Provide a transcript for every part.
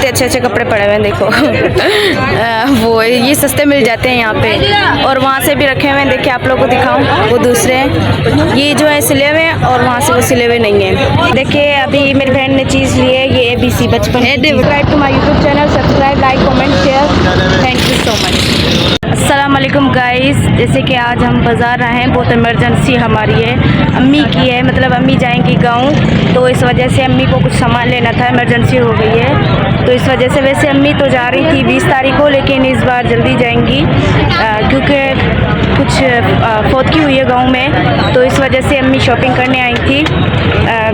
कितने अच्छे अच्छे कपड़े पड़े हुए हैं देखो। वो ये सस्ते मिल जाते हैं यहाँ पे। और वहाँ से भी रखे हुए हैं, देखिए आप लोगों को दिखाऊं, वो दूसरे हैं। ये जो है सिले हुए हैं और वहाँ से वो सिले हुए नहीं है। देखिए अभी मेरी बहन ने चीज़ ली है, ये ABC बचपन। Subscribe to my YouTube channel, subscribe, like, comment, share. Thank you so much. अस्सलाम वालेकुम गाइस, जैसे कि आज हम बाज़ार आए हैं, बहुत इमरजेंसी हमारी है, अम्मी की है, मतलब अम्मी जाएंगी गांव, तो इस वजह से अम्मी को कुछ सामान लेना था, इमरजेंसी हो गई है, तो इस वजह से वैसे अम्मी तो जा रही थी 20 तारीख को, लेकिन इस बार जल्दी जाएंगी क्योंकि कुछ फौतगी हुई है गांव में, तो इस वजह से अम्मी शॉपिंग करने आई थी,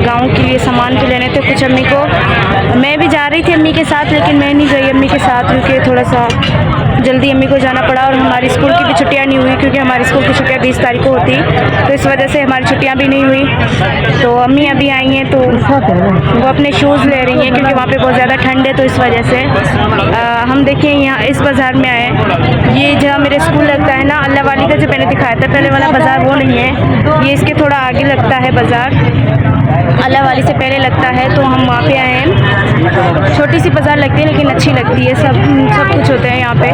गांव के लिए सामान भी लेने थे कुछ अम्मी को। मैं भी जा रही थी अम्मी के साथ, लेकिन मैं नहीं गई अम्मी के साथ क्योंकि थोड़ा सा जल्दी अम्मी को जाना पड़ा, और हमारी स्कूल की भी छुट्टियां नहीं हुई क्योंकि हमारी स्कूल की छुट्टियां 20 तारीख को होती, तो इस वजह से हमारी छुट्टियां भी नहीं हुई। तो अम्मी अभी आई हैं तो वो अपने शूज़ ले रही हैं क्योंकि वहाँ पे बहुत ज़्यादा ठंड है, तो इस वजह से हम देखें यहाँ इस बाज़ार में आए। ये जहाँ मेरे स्कूल लगता है ना, अल्लाह वाली का जो मैंने दिखाया था पहले वाला बाज़ार, वो नहीं है, ये इसके थोड़ा आगे लगता है बाज़ार, अल्लाह वाली से पहले लगता है, तो हम वहाँ पे आए हैं। छोटी सी बाज़ार लगती है लेकिन अच्छी लगती है, सब कुछ होते हैं यहाँ पे,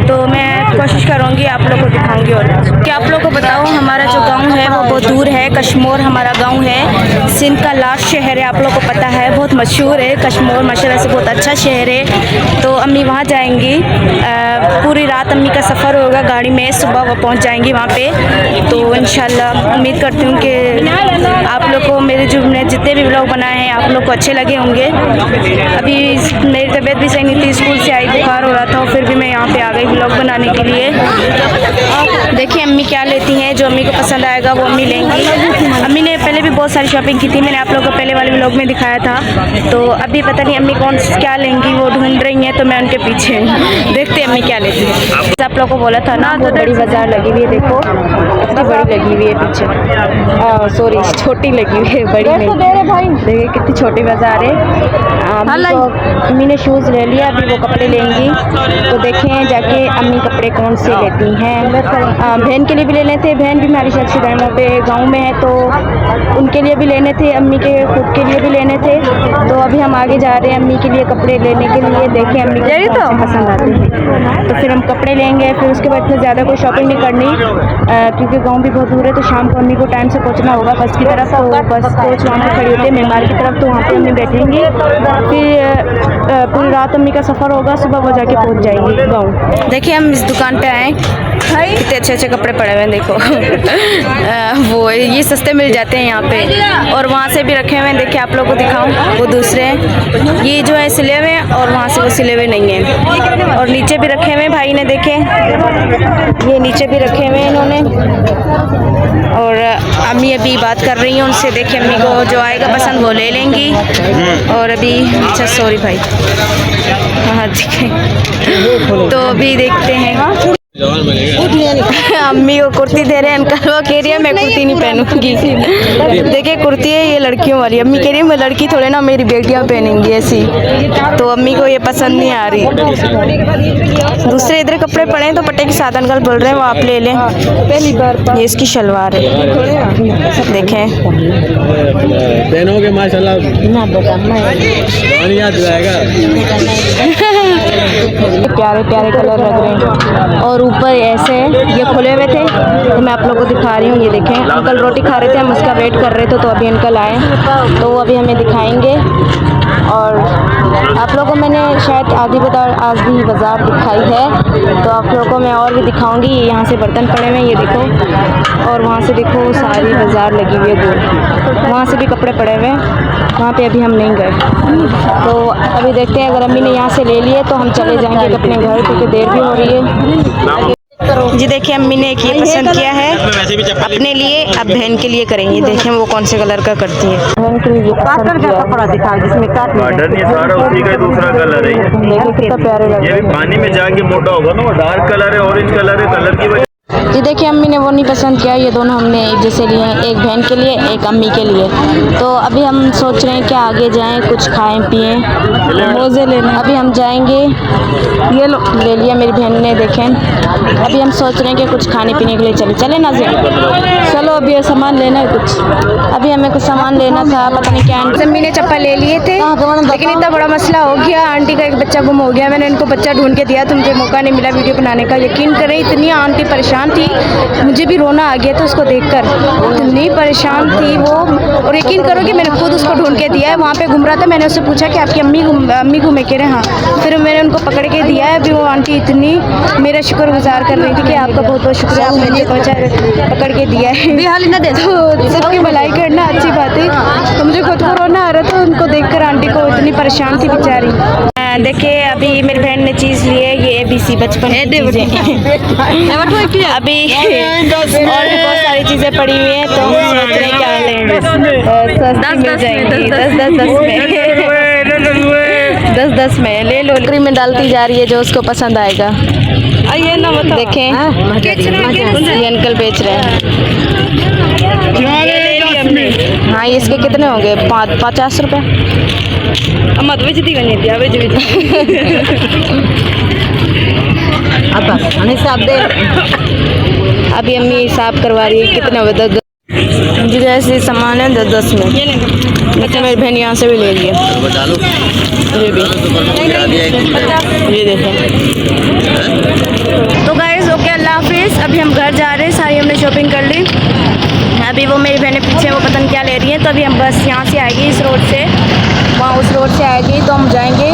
तो मैं कोशिश करूँगी आप लोग को दिखाऊंगी। और क्या आप लोग को बताऊँ, हमारा जो गांव है वो बहुत दूर है, कश्मोर हमारा गांव है, सिंध का लास्ट शहर है, आप लोग को पता है, बहुत मशहूर है कश्मोर, माशाल्लाह से बहुत अच्छा शहर है, तो अम्मी वहाँ जाएंगी, पूरी रात अम्मी का सफ़र होगा गाड़ी में, सुबह वो पहुँच जाएंगी वहाँ पे, तो इंशाल्लाह उम्मीद करती हूँ कि आप लोग को मेरे जो मैंने जितने भी व्लॉग बनाए हैं आप लोग को अच्छे लगे होंगे। अभी मेरी तबीयत भी सही नहीं थी, स्कूल से आई, बुखार हो रहा था, और फिर भी मैं यहाँ पे आ गई व्लॉग बनाने के लिए। देखिए अम्मी क्या लेती हैं, जो अम्मी को पसंद आएगा वो अम्मी लेंगी। अम्मी ने पहले भी बहुत सारी शॉपिंग की थी, मैंने आप लोगों को पहले वाले व्लॉग में दिखाया था, तो अभी पता नहीं अम्मी कौन क्या लेंगी, वो ढूंढ रही हैं, तो मैं उनके पीछे देखते हैं अम्मी क्या लेती है। आप लोगों को बोला था ना, बहुत बड़ी बाज़ार लगी हुई है, देखो कितनी बड़ी लगी हुई है पीछे, सॉरी छोटी लगी हुई है, बड़ी नहीं, देखिए कितनी छोटी बाज़ार है। अम्मी ने शूज़ ले लिया, अभी वो कपड़े लेंगी, तो देखें जाके अम्मी कपड़े कौन से लेती हैं। बहन के लिए भी लेने थे, बहन भी हमारी शख्सी टाइमों पे गांव में है, तो उनके लिए भी लेने थे, अम्मी के खुद के लिए भी लेने थे, तो अभी हम आगे जा रहे हैं अम्मी के लिए कपड़े लेने के लिए। देखें अम्मी को तो पसंद आते हैं, तो फिर हम कपड़े लेंगे, फिर उसके बाद इतना ज़्यादा कोई शॉपिंग नहीं करनी क्योंकि गाँव भी बहुत दूर है, तो शाम को अम्मी को टाइम से पहुँचना होगा बस की तरफ, तो बस कोच वहाँ पर खड़ी होती है मेमार की तरफ, तो वहाँ पर अम्मी बैठेंगी, फिर पूरी रात अम्मी का सफ़र होगा, सुबह वो जाके पहुँच जाएंगी गाँव। देखिए हम इस दुकान पे आए, कितने अच्छे अच्छे कपड़े पड़े हुए हैं देखो। वो ये सस्ते मिल जाते हैं यहाँ पे, और वहाँ से भी रखे हुए हैं, देखिए आप लोगों को दिखाऊं, वो दूसरे हैं। ये जो है सिले हुए हैं और वहाँ से वो सिले हुए नहीं हैं, और नीचे भी रखे हुए हैं, भाई ने देखे ये नीचे भी रखे हुए हैं इन्होंने, और अम्मी अभी बात कर रही हैं उनसे, देखिए अम्मी को जो आएगा पसंद वो ले लेंगी। और अभी अच्छा सॉरी भाई, हाँ देखें, तो अभी देखते हैं अम्मी को कुर्ती दे रहे हैं अंकल, वो कह रही है मैं कुर्ती नहीं पहनूंगी। देखिए कुर्ती है ये लड़कियों वाली, अम्मी कह रही है मैं लड़की थोड़े ना, मेरी बेटियां पहनेंगी ऐसी, तो अम्मी को ये पसंद नहीं आ रही। दूसरे इधर कपड़े पड़े हैं तो पट्टे के साथ अंकल बोल रहे हैं वो आप ले लें, पहली बार। ये इसकी शलवार है, देखें प्यारे प्यारे कलर लग रहे हैं, और ऊपर ऐसे ये खुले हुए थे, तो मैं आप लोगों को दिखा रही हूँ। ये देखें अंकल रोटी खा रहे थे, हम उसका वेट कर रहे थे, तो अभी अंकल आए, तो वो अभी हमें दिखाएंगे। और आप लोगों को मैंने शायद आधी बाज़ार दिखाई है, तो आप लोगों को मैं और भी दिखाऊंगी। यहाँ से बर्तन पड़े हुए हैं, ये देखो, और वहाँ से देखो सारी बाज़ार लगी हुई है दूर, वहाँ से भी कपड़े पड़े हुए हैं, वहाँ पे अभी हम नहीं गए, तो अभी देखते हैं, अगर अम्मी ने यहाँ से ले लिए तो हम चले जाएंगे अपने घर, क्योंकि देर भी हो रही है। जी देखिए अम्मी ने एक ये पसंद किया है अपने लिए, अब बहन के लिए करेंगे, देखें वो कौन से कलर का करती है। बहन के लिए काटन का कपड़ा दिखा, जिसमें काटन ये सारा उसी का दूसरा कलर है, कितना प्यारे लग रहा है। ये भी पानी में जाके मोटा होगा ना, वो डार्क कलर है, ऑरेंज कलर है, कलर की वजह जी देखिए अम्मी ने वो नहीं पसंद किया, ये दोनों हमने एक जैसे लिए हैं, एक बहन के लिए एक अम्मी के लिए। तो अभी हम सोच रहे हैं कि आगे जाएं, कुछ खाएं पिएं, मोजे लेने। अभी हम जाएंगे, ये लो ले लिया मेरी बहन ने, देखें। अभी हम सोच रहे हैं कि कुछ खाने पीने के लिए चले ना जी, चलो अभी ये सामान लेना है कुछ। अभी हमें कुछ सामान लेना था, पता नहीं क्या। अम्मी ने चप्पल ले लिए थे, लेकिन इतना बड़ा मसला हो गया, आंटी का एक बच्चा गुम हो गया। मैंने इनको बच्चा ढूंढ के दिया तो मुझे मौका नहीं मिला वीडियो बनाने का। यकीन करें इतनी आंटी परेशान थी, मुझे भी रोना आ गया था उसको देखकर, इतनी परेशान थी वो। और यकीन करो कि मैंने खुद उसको ढूंढ के दिया है, वहाँ पे घूम रहा था। मैंने उससे पूछा कि आपकी अम्मी घूमे कह रहे हाँ, फिर मैंने उनको पकड़ के दिया है। अभी वो आंटी इतनी मेरा शुक्रगुजार कर रही थी कि आपका बहुत बहुत शुक्रिया, आपने मुझे पकड़ के दिया है। तो सबकी भलाई करना अच्छी बात है। तो मुझे खुद को रोना आ रहा था उनको देखकर, आंटी को इतनी परेशान थी बेचारी। देखिए अभी मेरी बहन ने चीज़ ली है, ये ABC बचपन की चीज़ें। अभी और भी बहुत सारी चीज़ें पड़ी हुई हैं, तो हम सोच रहे हैं क्या लें, सस्ती मिल जाएंगी 10-10 में ले लो। लकड़ी में डालती जा रही है जो उसको पसंद आएगा। ये ना देखें, ये अंकल बेच रहे हैं। हाँ ये इसके कितने होंगे? 50 रुपये। मत बेचती अभी अम्मी हिसाब करवा रही है कितने हुए। 10 जी जैसे सामान है 10 में। लेकिन मेरी बहन यहाँ से भी ले लिया, ये भी ये देखें। तो गाइस ओके, अल्लाह हाफिज़। अभी हम घर जा रहे हैं, सारी हमने शॉपिंग कर ली। अभी वो मेरी बहनें पीछे वो पता नहीं क्या ले रही हैं। तो अभी हम बस यहाँ से आएगी, इस रोड से, वहाँ उस रोड से आएगी तो हम जाएंगे